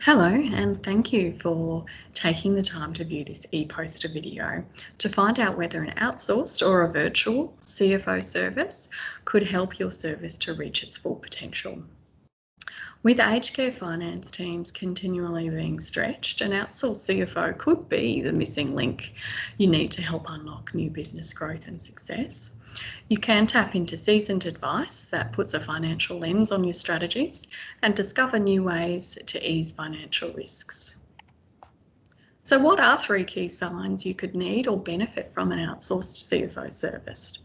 Hello, and thank you for taking the time to view this e-poster video to find out whether an outsourced or a virtual CFO service could help your service to reach its full potential. With aged care finance teams continually being stretched, an outsourced CFO could be the missing link you need to help unlock new business growth and success. You can tap into seasoned advice that puts a financial lens on your strategies and discover new ways to ease financial risks. So what are 3 key signs you could need or benefit from an outsourced CFO service?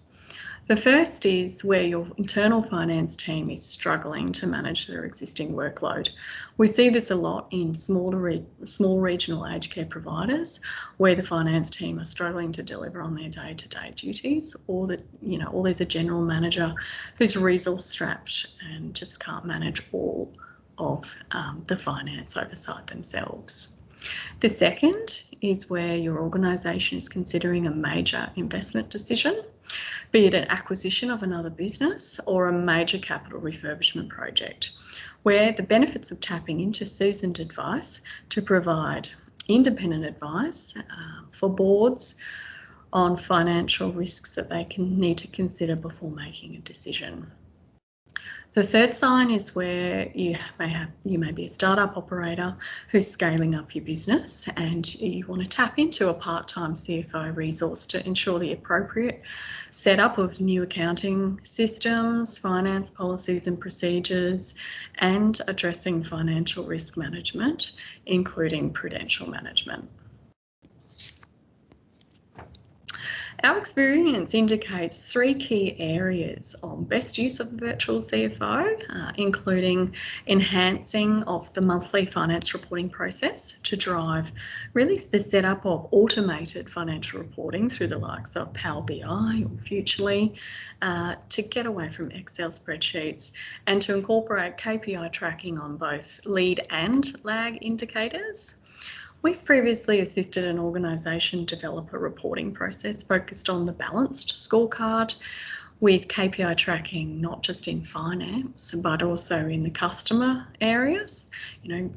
The first is where your internal finance team is struggling to manage their existing workload. We see this a lot in small regional aged care providers where the finance team are struggling to deliver on their day-to-day duties, or there's a general manager who's resource strapped and just can't manage all of the finance oversight themselves. The second is where your organisation is considering a major investment decision, be it an acquisition of another business or a major capital refurbishment project, where the benefits of tapping into seasoned advice to provide independent advice for boards on financial risks that they need to consider before making a decision. The third sign is where you may be a startup operator who's scaling up your business and you want to tap into a part-time CFO resource to ensure the appropriate setup of new accounting systems, finance policies and procedures, and addressing financial risk management, including prudential management. Our experience indicates 3 key areas of best use of a virtual CFO, including enhancing of the monthly finance reporting process to drive really the setup of automated financial reporting through the likes of Power BI or Futurely, to get away from Excel spreadsheets and to incorporate KPI tracking on both lead and lag indicators. We've previously assisted an organisation develop a reporting process focused on the balanced scorecard with KPI tracking not just in finance but also in the customer areas,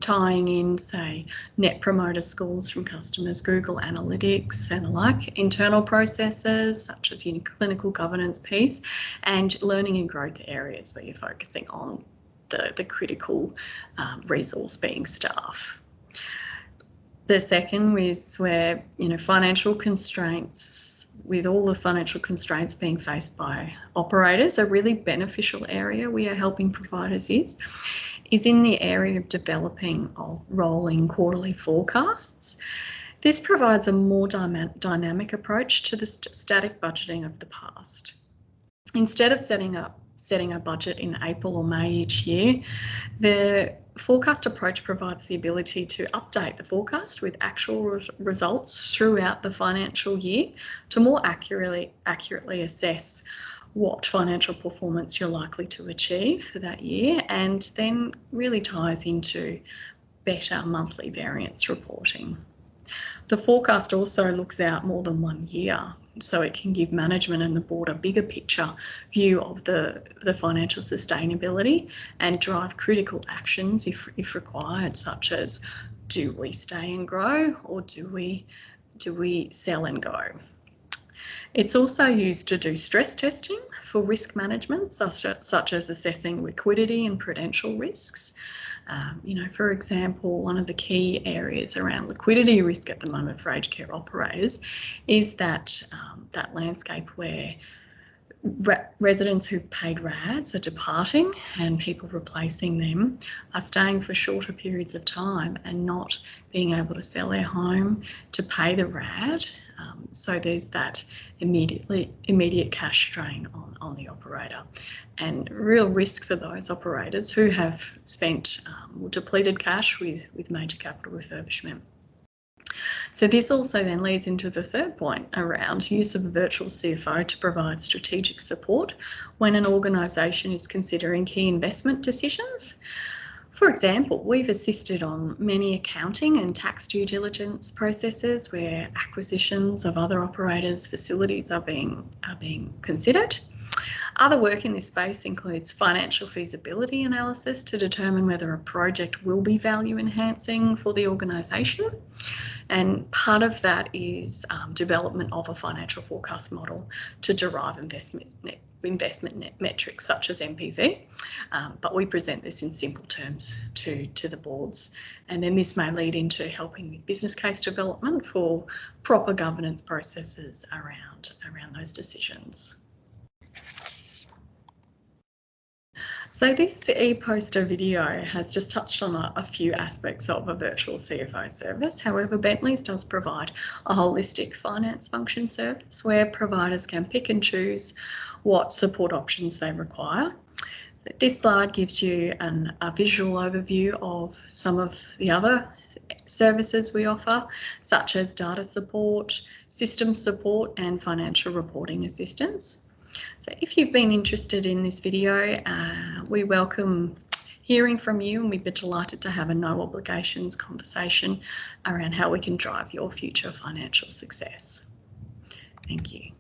tying in, say, net promoter scores from customers, Google Analytics and the like, internal processes such as your clinical governance piece, and learning and growth areas where you're focusing on the critical resource being staff. The second is where, financial constraints, with all the financial constraints being faced by operators, a really beneficial area we are helping providers is in the area of developing of rolling quarterly forecasts. This provides a more dynamic approach to the static budgeting of the past. Instead of setting a budget in April or May each year, the forecast approach provides the ability to update the forecast with actual results throughout the financial year to more accurately assess what financial performance you're likely to achieve for that year, and then really ties into better monthly variance reporting. The forecast also looks out more than 1 year, so it can give management and the board a bigger picture view of the financial sustainability and drive critical actions if required, such as do we stay and grow or do we sell and go. It's also used to do stress testing for risk management, such as assessing liquidity and prudential risks. For example, one of the key areas around liquidity risk at the moment for aged care operators is that landscape where residents who've paid RADs are departing and people replacing them are staying for shorter periods of time and not being able to sell their home to pay the RAD. So there's that immediate cash strain on the operator, and real risk for those operators who have spent depleted cash with major capital refurbishment. So this also then leads into the third point around use of a virtual CFO to provide strategic support when an organisation is considering key investment decisions. For example, we've assisted on many accounting and tax due diligence processes where acquisitions of other operators' facilities are being considered. Other work in this space includes financial feasibility analysis to determine whether a project will be value enhancing for the organisation. And part of that is development of a financial forecast model to derive investment metrics such as NPV. But we present this in simple terms to the boards. And then this may lead into helping with business case development for proper governance processes around those decisions. So this e-poster video has just touched on a few aspects of a virtual CFO service. However, Bentleys does provide a holistic finance function service where providers can pick and choose what support options they require. This slide gives you a visual overview of some of the other services we offer, such as data support, system support, and financial reporting assistance. So if you've been interested in this video, we welcome hearing from you, and we'd be delighted to have a no obligations conversation around how we can drive your future financial success. Thank you.